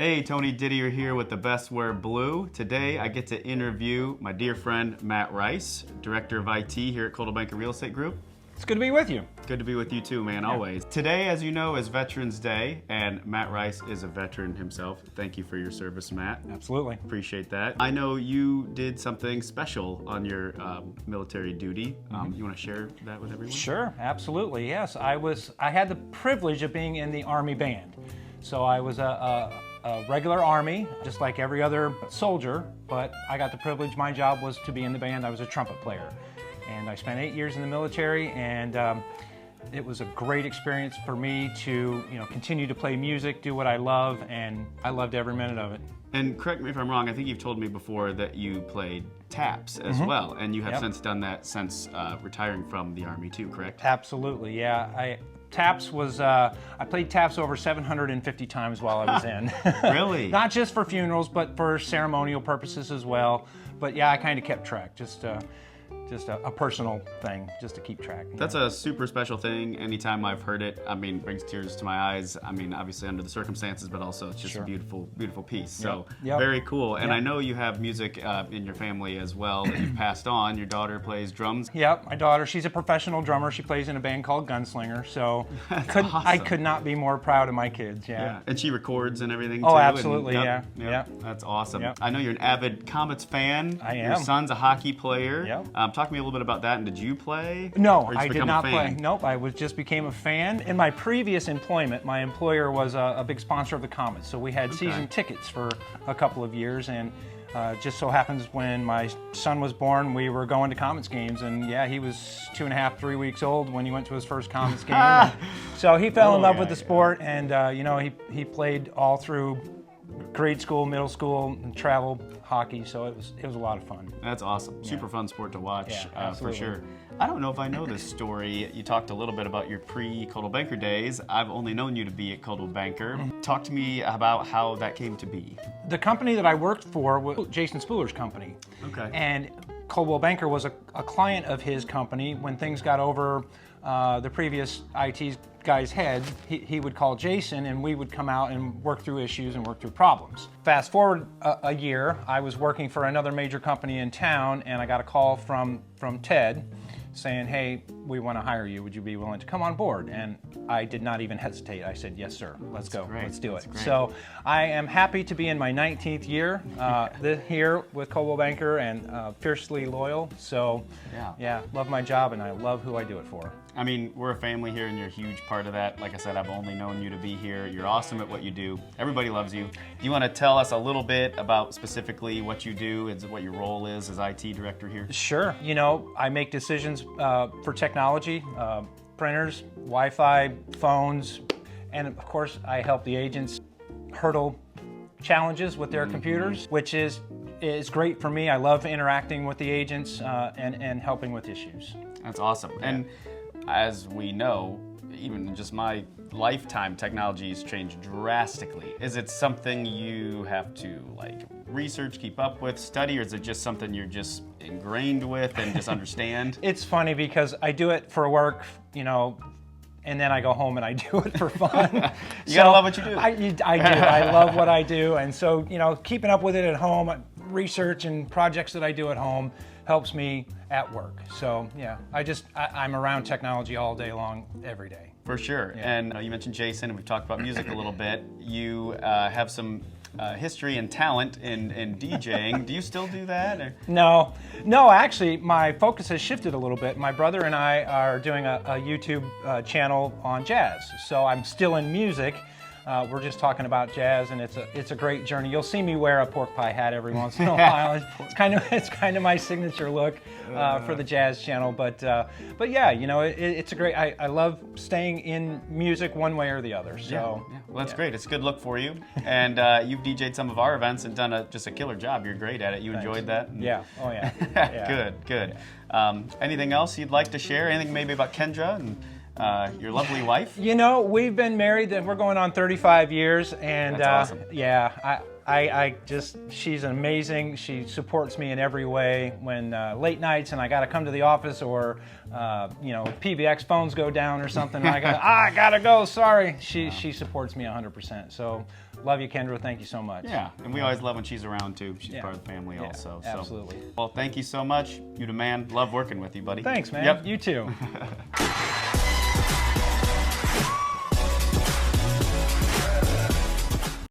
Hey, Tony Didier here with The Best Wear Blue. Today I get to interview my dear friend Matt Rice, Director of IT here at Coldwell Banker Real Estate Group. It's good to be with you. Good to be with you too, man, always. Today, as you know, is Veterans Day, and Matt Rice is a veteran himself. Thank you for your service, Matt. Absolutely. Appreciate that. I know you did something special on your military duty. You want to share that with everyone? Sure, absolutely, yes. I had the privilege of being in the Army band. So I was a regular Army, just like every other soldier, but I got the privilege, my job was to be in the band. I was a trumpet player. And I spent 8 years in the military, and it was a great experience for me to, continue to play music, do what I love, and I loved every minute of it. And correct me if I'm wrong, I think you've told me before that you played taps as well, and you have since done that since retiring from the Army too, correct? Absolutely, yeah. I played taps over 750 times while I was in. Really? Not just for funerals, but for ceremonial purposes as well. But yeah, I kind of kept track, just a personal thing, just to keep track. That's a super special thing. Anytime I've heard it, brings tears to my eyes. Obviously under the circumstances, but also it's just a beautiful, beautiful piece. So very cool. And I know you have music in your family as well that you've passed on. Your daughter plays drums. Yep, my daughter, she's a professional drummer. She plays in a band called Gunslinger. So awesome. I could not be more proud of my kids. Yeah. And she records and everything too. Oh, absolutely. And, yeah. That's awesome. Yep. I know you're an avid Comets fan. I am. Your son's a hockey player. Yep. Talk to me a little bit about that. And did you play? No, I did not play. Nope, I just became a fan. In my previous employment, my employer was a big sponsor of the Comets, so we had season tickets for a couple of years, and just so happens when my son was born, we were going to Comets games, and yeah, he was 2.5, 3 weeks old when he went to his first Comets game. So he fell in love with the sport, and he played all through grade school, middle school, and travel hockey, so it was a lot of fun. That's awesome. Super fun sport to watch, for absolutely. sure. I don't know if I know this story. You talked a little bit about your pre-Coldwell Banker days. I've only known you to be at Coldwell Banker. Talk to me about how that came to be. The company that I worked for was Jason Spooler's company. Okay. And Coldwell Banker was a client of his company. When things got over the previous IT guy's head, he would call Jason, and we would come out and work through issues and work through problems. Fast forward a year, I was working for another major company in town, and I got a call from Ted saying, hey, we want to hire you. Would you be willing to come on board? And I did not even hesitate. I said, yes, sir. Let's go. Great. Let's do it. Great. So I am happy to be in my 19th year here with Coldwell Banker, and fiercely loyal. So yeah, love my job, and I love who I do it for. We're a family here, and you're a huge part of that. Like I said, I've only known you to be here. You're awesome at what you do. Everybody loves you. Do you want to tell us a little bit about specifically what you do and what your role is as IT director here? Sure. I make decisions for technology, printers, Wi-Fi, phones, and of course I help the agents hurdle challenges with their computers, which is great for me. I love interacting with the agents and helping with issues. That's awesome. Yeah. And as we know, even in just my lifetime, technology has changed drastically. Is it something you have to research, keep up with, study, or is it just something you're just ingrained with and just understand? It's funny because I do it for work, and then I go home and I do it for fun. You gotta love what you do. I do. I love what I do, and so keeping up with it at home, research and projects that I do at home helps me at work. So yeah, I'm around technology all day long, every day. For sure. Yeah. And you mentioned Jason, and we've talked about music a little bit. You have some history and talent in DJing. Do you still do that? Or? No, actually, my focus has shifted a little bit. My brother and I are doing a YouTube channel on jazz, so I'm still in music. We're just talking about jazz, and it's a great journey. You'll see me wear a pork pie hat every once in a while. It's kind of my signature look for the jazz channel. But yeah, it's a great. I love staying in music one way or the other. So yeah. Well, that's great. It's a good look for you, and you've DJ'd some of our events and done just a killer job. You're great at it. You enjoyed that? Yeah. Oh yeah. Good. Anything else you'd like to share? Anything maybe about Kendra and your lovely wife? We've been married, we're going on 35 years, and that's awesome. Yeah, she's amazing. She supports me in every way. When late nights and I got to come to the office, or PBX phones go down or something, and I gotta go. Sorry. She supports me 100%. So Love you, Kendra. Thank you so much. Yeah, and we always love when she's around too. She's Yeah. part of the family Yeah, also. absolutely. So, well, thank you so much. You the man. Love working with you, buddy. Thanks, man. Yep. You too.